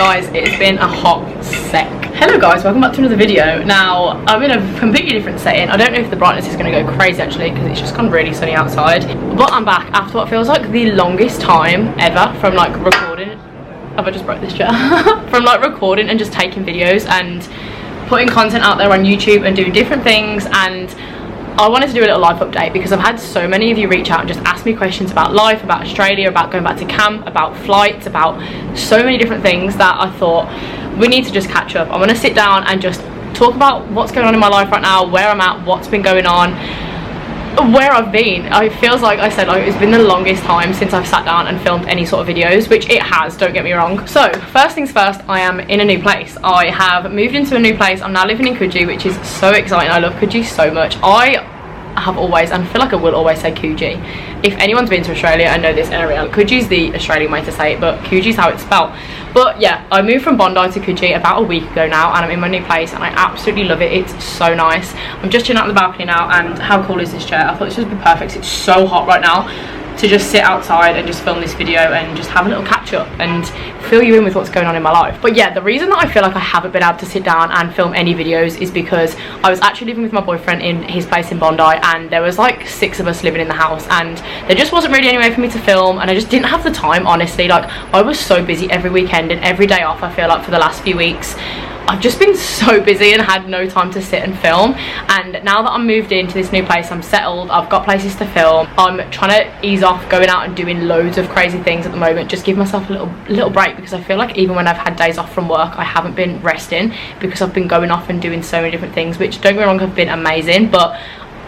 Guys, it's been a hot sec. Hello guys, welcome back to another video. Now, I'm in a completely different setting. I don't know if the brightness is going to go crazy actually, because it's just gone really sunny outside. But I'm back after what feels like the longest time ever from like recording. Have I just broke this chair? From like recording and just taking videos and putting content out there on YouTube and doing different things. And I wanted to do a little life update because I've had so many of you reach out and just ask me questions about life, about Australia, about going back to camp, about flights, about so many different things that I thought we need to just catch up. I want to sit down and just talk about what's going on in my life right now, where I'm at, what's been going on, where I've been. It feels like I said, like it's been the longest time since I've sat down and filmed any sort of videos, which it has, don't get me wrong. So first things first, I am in a new place. I have moved into a new place. I'm now living in Coogee, which is so exciting. I love Coogee so much. I have always, and I feel like I will always say Coogee. If anyone's been to Australia and know this area, Coogee's the Australian way to say it, but Coogee's how it's spelled. But yeah, I moved from Bondi to Coogee about a week ago now, and I'm in my new place and I absolutely love it. It's so nice. I'm just chilling out on the balcony now, and how cool is this chair? I thought this would be perfect. It's so hot right now to just sit outside and just film this video and just have a little catch up and fill you in with what's going on in my life. But yeah, the reason that I feel like I haven't been able to sit down and film any videos is because I was actually living with my boyfriend in his place in Bondi, and there was like 6 of us living in the house, and there just wasn't really any way for me to film, and I just didn't have the time, honestly. Like, I was so busy every weekend and every day off, I feel like, for the last few weeks. I've just been so busy and had no time to sit and film. And now that I'm moved into this new place, I'm settled, I've got places to film, I'm trying to ease off going out and doing loads of crazy things at the moment, just give myself a little break, because I feel like even when I've had days off from work, I haven't been resting because I've been going off and doing so many different things, which, don't get me wrong, have been amazing, but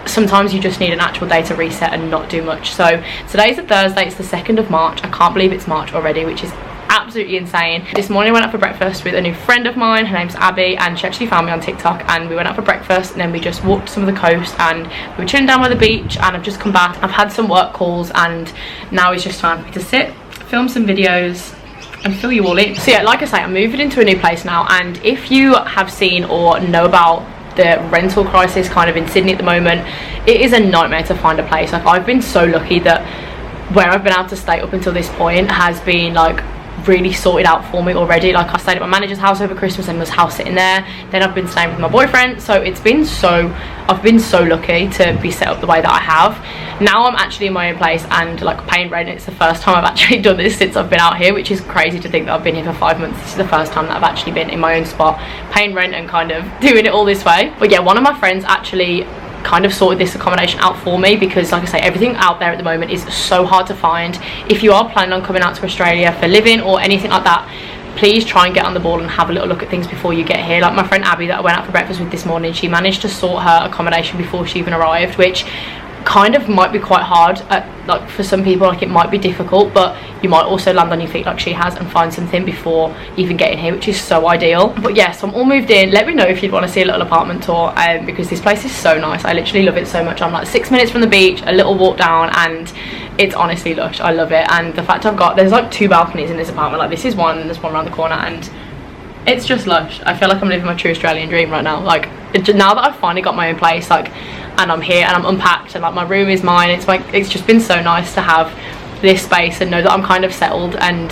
sometimes you just need an actual day to reset and not do much. So today's a Thursday, it's the 2nd of March. I can't believe it's March already, which is absolutely insane. This morning I went out for breakfast with a new friend of mine. Her name's Abby, and she actually found me on TikTok, and we went out for breakfast and then we just walked some of the coast and we were chilling down by the beach. And I've just come back, I've had some work calls, and now it's just time for me to sit, film some videos and fill you all in. So yeah, like I say, I'm moving into a new place now, and if you have seen or know about the rental crisis kind of in Sydney at the moment, it is a nightmare to find a place. Like, I've been so lucky that where I've been able to stay up until this point has been like really sorted out for me already. Like, I stayed at my manager's house over Christmas and was house sitting there, then I've been staying with my boyfriend, so it's been I've been so lucky to be set up the way that I have. Now I'm actually in my own place and like paying rent. It's the first time I've actually done this since I've been out here, which is crazy to think that I've been here for 5 months. This is the first time that I've actually been in my own spot, paying rent and kind of doing it all this way. But yeah, one of my friends actually kind of sorted this accommodation out for me, because like I say, everything out there at the moment is so hard to find. If you are planning on coming out to Australia for living or anything like that, please try and get on the ball and have a little look at things before you get here. Like my friend Abby that I went out for breakfast with this morning, she managed to sort her accommodation before she even arrived, which kind of might be quite hard like for some people. Like, it might be difficult, but you might also land on your feet like she has and find something before even getting here, which is so ideal. But yes, I'm all moved in. Let me know if you'd want to see a little apartment tour, because this place is so nice. I literally love it so much. I'm like 6 minutes from the beach, a little walk down, and it's honestly lush. I love it. And the fact there's like 2 balconies in this apartment. Like, this is one and there's one around the corner, and it's just lush. I feel like I'm living my true Australian dream right now. Like, now that I've finally got my own place, like, and I'm here and I'm unpacked and like my room is mine, it's like, it's just been so nice to have this space and know that I'm kind of settled, and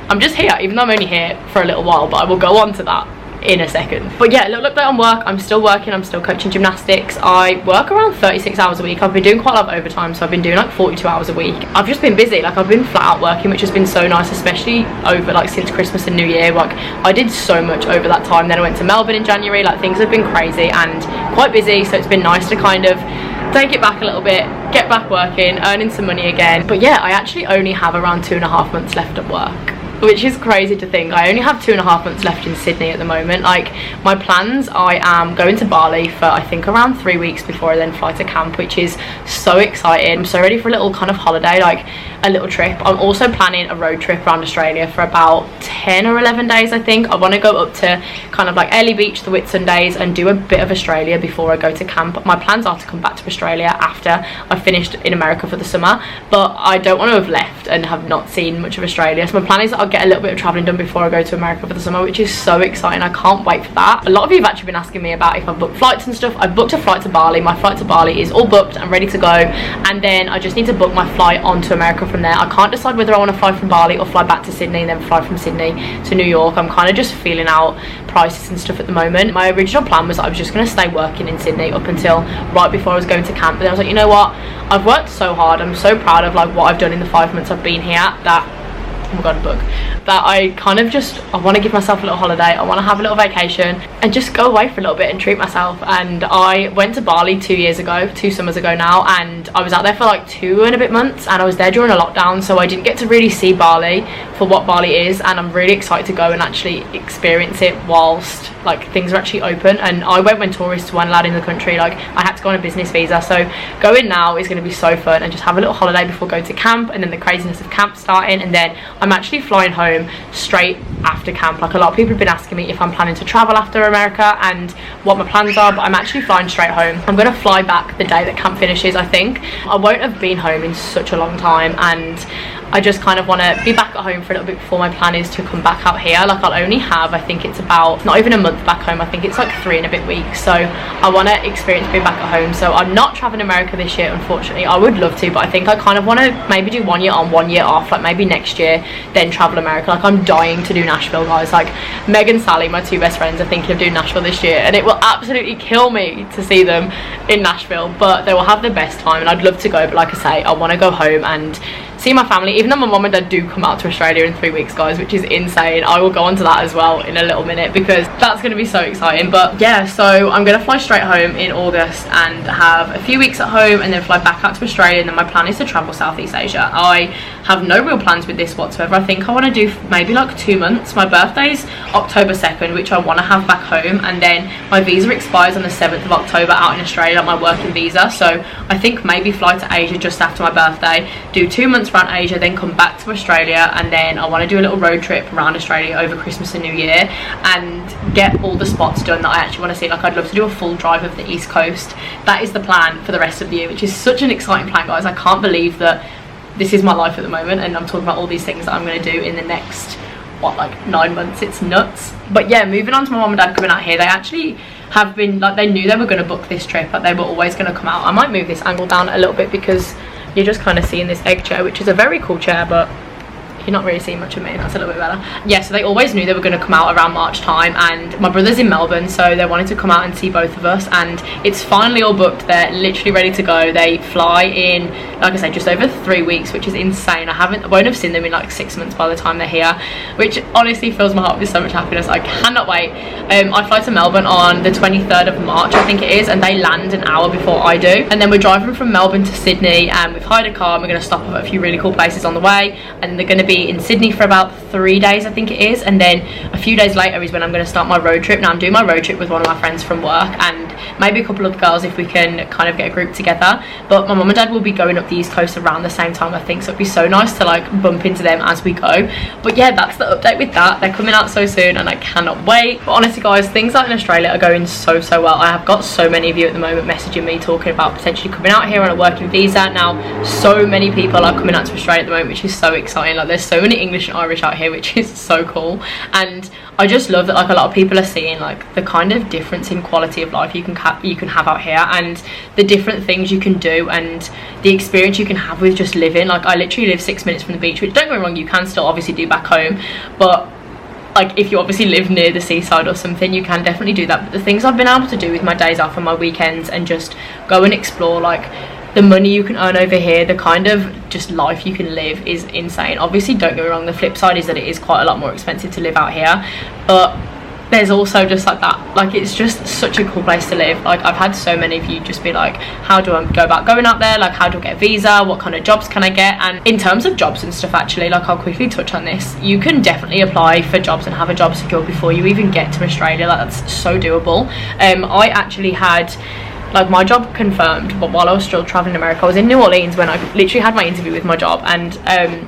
I'm just here, even though I'm only here for a little while, but I will go on to that in a second. But yeah, little update on work. I'm still working. I'm still coaching gymnastics. I work around 36 hours a week. I've been doing quite a lot of overtime, so I've been doing like 42 hours a week. I've just been busy. Like, I've been flat out working, which has been so nice, especially over like since Christmas and New Year. Like, I did so much over that time. Then I went to Melbourne in January. Like, things have been crazy and quite busy, so it's been nice to kind of take it back a little bit, get back working, earning some money again. But yeah, I actually only have around 2.5 months left at work, which is crazy to think. I only have 2.5 months left in Sydney at the moment. Like, my plans, I am going to Bali for I think around 3 weeks before I then fly to camp, which is so exciting. I'm so ready for a little kind of holiday, like a little trip. I'm also planning a road trip around Australia for about 10 or 11 days, I think. I want to go up to kind of like Early Beach, the Whitsundays, and do a bit of Australia before I go to camp. My plans are to come back to Australia after I've finished in America for the summer, but I don't want to have left and have not seen much of Australia. So my plan is that I'll I'll get a little bit of traveling done before I go to America for the summer, which is so exciting. I can't wait for that. A lot of you have actually been asking me about if I've booked flights and stuff. I booked a flight to Bali. My flight to Bali is all booked and ready to go, and then I just need to book my flight onto America from there. I can't decide whether I want to fly from Bali or fly back to Sydney and then fly from Sydney to New York. I'm kind of just feeling out prices and stuff at the moment. My original plan was that I was just going to stay working in Sydney up until right before I was going to camp, but then I was like, you know what, I've worked so hard, I'm so proud of like what I've done in the 5 months I've been here, that oh my god, book, that I kind of just, I want to give myself a little holiday. I want to have a little vacation and just go away for a little bit and treat myself. And I went to Bali 2 summers ago now, and I was out there for like 2 and a bit months, and I was there during a lockdown, so I didn't get to really see Bali for what Bali is, and I'm really excited to go and actually experience it whilst like things are actually open. And I went when tourists weren't allowed in the country. Like I had to go on a business visa, so going now is going to be so fun, and just have a little holiday before going to camp, and then the craziness of camp starting, and then I'm actually flying home straight after camp. Like a lot of people have been asking me if I'm planning to travel after America and what my plans are, but I'm actually flying straight home. I'm going to fly back the day that camp finishes. I think I won't have been home in such a long time, and I just kind of want to be back at home for a little bit before my plan is to come back out here. Like I'll only have, I think it's about not even a month back home. I think it's like 3 and a bit weeks, so I want to experience being back at home. So I'm not traveling America this year, unfortunately. I would love to, but I think I kind of want to maybe do 1 year on, 1 year off, like maybe next year then travel America. Like I'm dying to do Nashville, guys. Like Meg and Sally, my 2 best friends, are thinking of doing Nashville this year, and it will absolutely kill me to see them in Nashville, but they will have the best time, and I'd love to go. But like I say, I want to go home and see my family, even though my mum and dad do come out to Australia in 3 weeks, guys, which is insane. I will go on to that as well in a little minute, because that's going to be so exciting. But yeah, so I'm going to fly straight home in August and have a few weeks at home, and then fly back out to Australia, and then my plan is to travel Southeast Asia. I have no real plans with this whatsoever. I think I want to do maybe like 2 months. My birthday's October 2nd, which I want to have back home, and then my visa expires on the 7th of October out in Australia, like my working visa. So I think maybe fly to Asia just after my birthday, do 2 months around Asia, then come back to Australia, and then I want to do a little road trip around Australia over Christmas and New Year and get all the spots done that I actually want to see. Like I'd love to do a full drive of the East Coast. That is the plan for the rest of the year, which is such an exciting plan, guys. I can't believe that this is my life at the moment, and I'm talking about all these things that I'm going to do in the next, what, like 9 months. It's nuts. But yeah, moving on to my mum and dad coming out here, they actually have been, like, they knew they were going to book this trip, but they were always going to come out. I might move this angle down a little bit because you're just kind of seeing this egg chair, which is a very cool chair, but you're not really seeing much of me. That's a little bit better. Yeah, so they always knew they were going to come out around March time, and my brother's in Melbourne, so they wanted to come out and see both of us, and it's finally all booked. They're literally ready to go. They fly in, like I said, just over 3 weeks, which is insane. I won't have seen them in like 6 months by the time they're here, which honestly fills my heart with so much happiness. I cannot wait. I fly to Melbourne on the 23rd of March, I think it is, and they land an hour before I do, and then we're driving from Melbourne to Sydney, and we've hired a car, and we're going to stop at a few really cool places on the way, and they're going to be in Sydney for about 3 days, I think it is, and then a few days later is when I'm going to start my road trip. Now I'm doing my road trip with one of my friends from work, and maybe a couple of girls if we can kind of get a group together, but my mum and dad will be going up the East Coast around the same time, I think, so it'd be so nice to like bump into them as we go. But yeah, that's the update with that. They're coming out so soon, and I cannot wait. But honestly, guys, things out in Australia are going so well. I have got so many of you at the moment messaging me talking about potentially coming out here on a working visa. Now so many people are coming out to Australia at the moment, which is so exciting. Like there's so many English and Irish out here, which is so cool, and I just love that like a lot of people are seeing like the kind of difference in quality of life you can have out here, and the different things you can do, and the experience you can have with just living. Like I literally live 6 minutes from the beach, which, don't get me wrong, you can still obviously do back home, but like if you obviously live near the seaside or something, you can definitely do that. But the things I've been able to do with my days off and my weekends, and just go and explore, like the money you can earn over here, the kind of just life you can live, is insane. Obviously, don't get me wrong, the flip side is that it is quite a lot more expensive to live out here, but there's also just like that, like it's just such a cool place to live. Like I've had so many of you just be like, how do I go about going out there, like how do I get a visa, what kind of jobs can I get? And in terms of jobs and stuff, actually, like I'll quickly touch on this, you can definitely apply for jobs and have a job secured before you even get to Australia. Like that's so doable. I actually had like my job confirmed, but while I was still traveling to America, I was in New Orleans when I literally had my interview with my job, and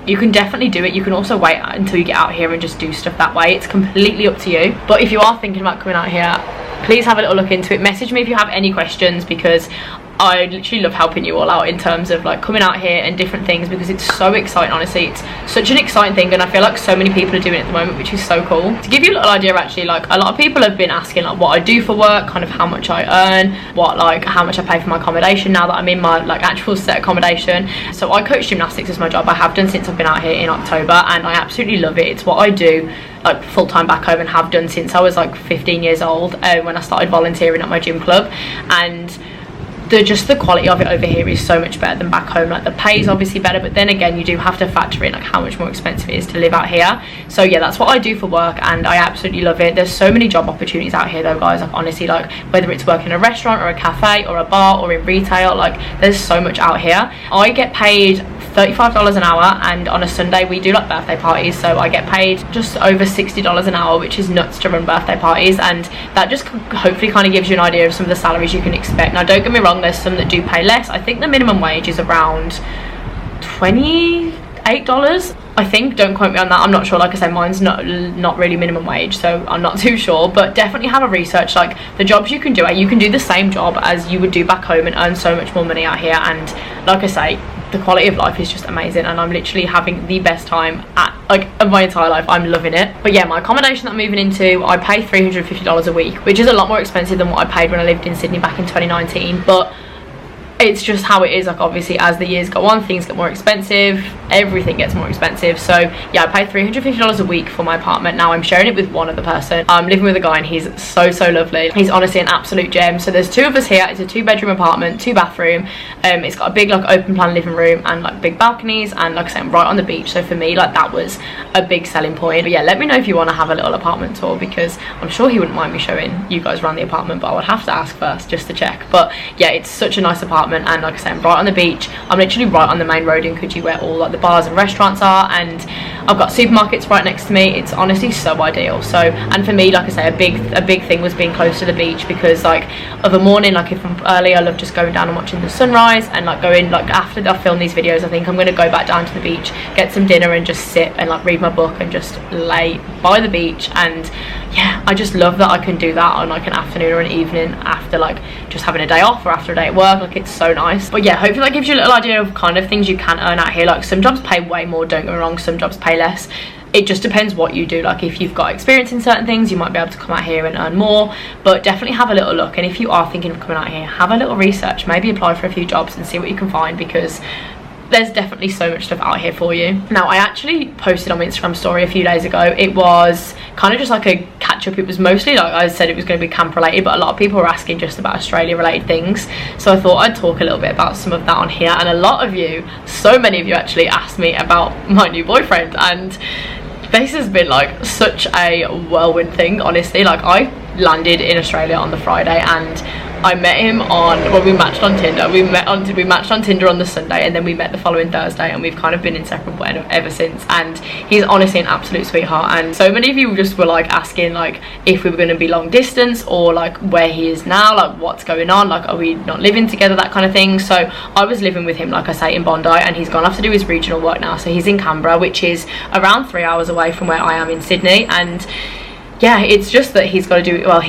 you can definitely do it. You can also wait until you get out here and just do stuff that way. It's completely up to you. But if you are thinking about coming out here, please have a little look into it. Message me if you have any questions, because I literally love helping you all out in terms of like coming out here and different things, because it's so exciting. Honestly, it's such an exciting thing, and I feel like so many people are doing it at the moment, which is so cool. To give you a little idea, actually, like a lot of people have been asking like what I do for work, kind of how much I earn, how much I pay for my accommodation now that I'm in my like actual set accommodation. So I coach gymnastics as my job. I have done since I've been out here in October, and I absolutely love it. It's what I do like full-time back home, and have done since I was like 15 years old, when I started volunteering at my gym club. And the quality of it over here is so much better than back home. Like the pay is obviously better, but then again, you do have to factor in like how much more expensive it is to live out here. So yeah, that's what I do for work, and I absolutely love it. There's so many job opportunities out here though, guys. Like honestly, like whether it's working in a restaurant or a cafe or a bar or in retail, like there's so much out here. I get paid $35 an hour, and on a Sunday we do like birthday parties, so I get paid just over $60 an hour, which is nuts to run birthday parties. And that just hopefully kind of gives you an idea of some of the salaries you can expect. Now don't get me wrong, there's some that do pay less. I think the minimum wage is around $28, I think. Don't quote me on that, I'm not sure. Like I say, mine's not really minimum wage, so I'm not too sure, but definitely have a research like the jobs you can do. You can do the same job as you would do back home and earn so much more money out here. And like I say, the quality of life is just amazing, and I'm literally having the best time of my entire life. I'm loving it. But yeah, my accommodation that I'm moving into, I pay $350 a week, which is a lot more expensive than what I paid when I lived in Sydney back in 2019, but it's just how it is. Like obviously as the years go on, things get more expensive, everything gets more expensive. So yeah, I pay $350 a week for my apartment. Now I'm sharing it with one other person. I'm living with a guy, and he's so lovely. He's honestly an absolute gem. So there's two of us here. It's a 2-bedroom apartment, 2-bathroom. It's got a big like open plan living room and like big balconies, and like I said, I'm right on the beach, so for me like that was a big selling point. But yeah, let me know if you want to have a little apartment tour, because I'm sure he wouldn't mind me showing you guys around the apartment, but I would have to ask first just to check. But yeah, it's such a nice apartment, and like I said, I'm right on the beach. I'm literally right on the main road in Coogee, where all like the bars and restaurants are, and I've got supermarkets right next to me. It's honestly so ideal. So, and for me, like I say, a big thing was being close to the beach, because like of a morning, like if I'm early, I love just going down and watching the sunrise, and like going like after I film these videos, I think I'm going to go back down to the beach, get some dinner, and just sit and like read my book and just lay by the beach. And yeah, I just love that I can do that on like an afternoon or an evening after like just having a day off or after a day at work. Like it's so nice. But yeah, hopefully that gives you a little idea of kind of things you can earn out here. Like some jobs pay way more, don't get me wrong, some jobs pay less. It just depends what you do. Like if you've got experience in certain things, you might be able to come out here and earn more, but definitely have a little look. And if you are thinking of coming out here, have a little research, maybe apply for a few jobs and see what you can find, because there's definitely so much stuff out here for you. Now I actually posted on my Instagram story a few days ago. It was kind of just like a catch up. It was mostly like I said, it was going to be camp related, but a lot of people were asking just about Australia related things, so I thought I'd talk a little bit about some of that on here. And a lot of you, so many of you actually asked me about my new boyfriend, and this has been like such a whirlwind thing, honestly. Like I landed in Australia on the Friday, and I met him on, well, we matched on Tinder. We matched on Tinder on the Sunday, and then we met the following Thursday, and we've kind of been inseparable ever since. And he's honestly an absolute sweetheart. And so many of you just were like asking like if we were going to be long distance, or like where he is now, like what's going on, like are we not living together, that kind of thing. So I was living with him, like I say, in Bondi, and he's gone off to do his regional work now. So he's in Canberra, which is around 3 hours away from where I am in Sydney. And yeah, it's just that he's got to do, well,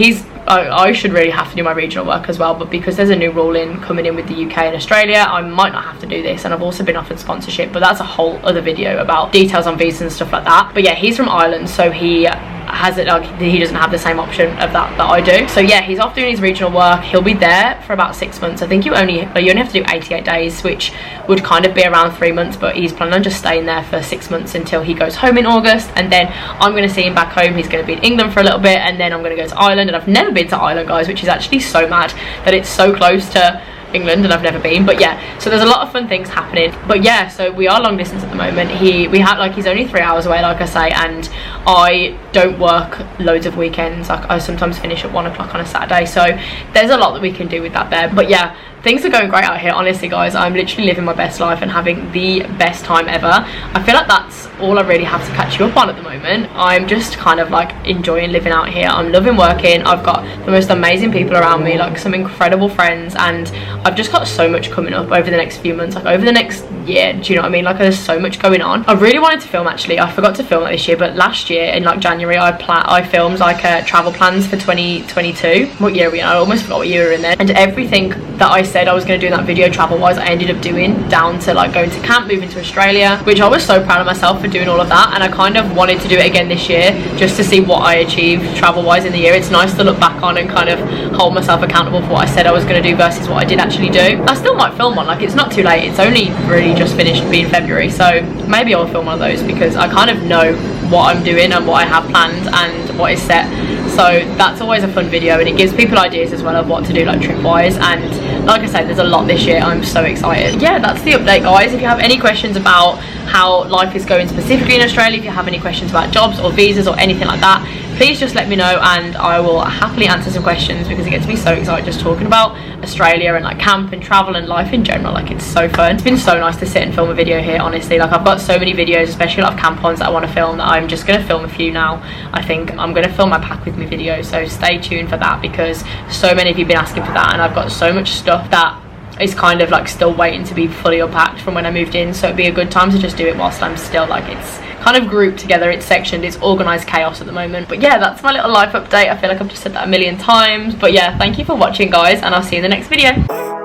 I should really have to do my regional work as well, but because there's a new rule coming in with the UK and Australia, I might not have to do this. And I've also been offered sponsorship, but that's a whole other video about details on visas and stuff like that. But yeah, he's from Ireland, so he has it, like he doesn't have the same option of that I do. So yeah, he's off doing his regional work. He'll be there for about 6 months. I think you only have to do 88 days, which would kind of be around 3 months, but he's planning on just staying there for 6 months until he goes home in August. And then I'm going to see him back home. He's going to be in England for a little bit, and then I'm going to go to Ireland. And I've never been to Ireland, guys, which is actually so mad that it's so close to England and I've never been. But yeah, so there's a lot of fun things happening. But yeah, so we are long distance at the moment. He's only 3 hours away, like I say, and I don't work loads of weekends. Like I sometimes finish at 1 o'clock on a Saturday, so there's a lot that we can do with that there. But yeah, things are going great out here, honestly, guys. I'm literally living my best life and having the best time ever. I feel like that's all I really have to catch you up on at the moment. I'm just kind of like enjoying living out here. I'm loving working. I've got the most amazing people around me, like some incredible friends, and I've just got so much coming up over the next few months, like over the next year. Do you know what I mean? Like there's so much going on. I really wanted to film, actually. I forgot to film it this year, but last year in like January I filmed like travel plans for 2022. What year are we in? I almost forgot what year we were in there. And everything that I said I was going to do in that video travel wise, I ended up doing, down to like going to camp, moving to Australia, which I was so proud of myself for doing all of that. And I kind of wanted to do it again this year just to see what I achieved travel wise in the year. It's nice to look back on and kind of hold myself accountable for what I said I was going to do versus what I did actually do. I still might film one, like it's not too late. It's only really just finished being February, so maybe I'll film one of those because I kind of know what I'm doing and what I have planned and what is set. So that's always a fun video, and it gives people ideas as well of what to do like trip wise. And like I said, there's a lot this year. I'm so excited. Yeah, that's the update, guys. If you have any questions about how life is going specifically in Australia, if you have any questions about jobs or visas or anything like that, please just let me know and I will happily answer some questions, because it gets me so excited just talking about Australia and like camp and travel and life in general. Like it's so fun. It's been so nice to sit and film a video here, honestly. Like I've got so many videos, especially a lot of camp ones that I want to film, that I'm just going to film a few now. I think I'm going to film my pack with me video, so stay tuned for that, because so many of you have been asking for that, and I've got so much stuff that is kind of like still waiting to be fully unpacked from when I moved in. So it'd be a good time to just do it whilst I'm still like, it's kind of grouped together, it's sectioned, it's organized chaos at the moment. But yeah, that's my little life update. I feel like I've just said that a million times, but yeah, thank you for watching, guys, and I'll see you in the next video.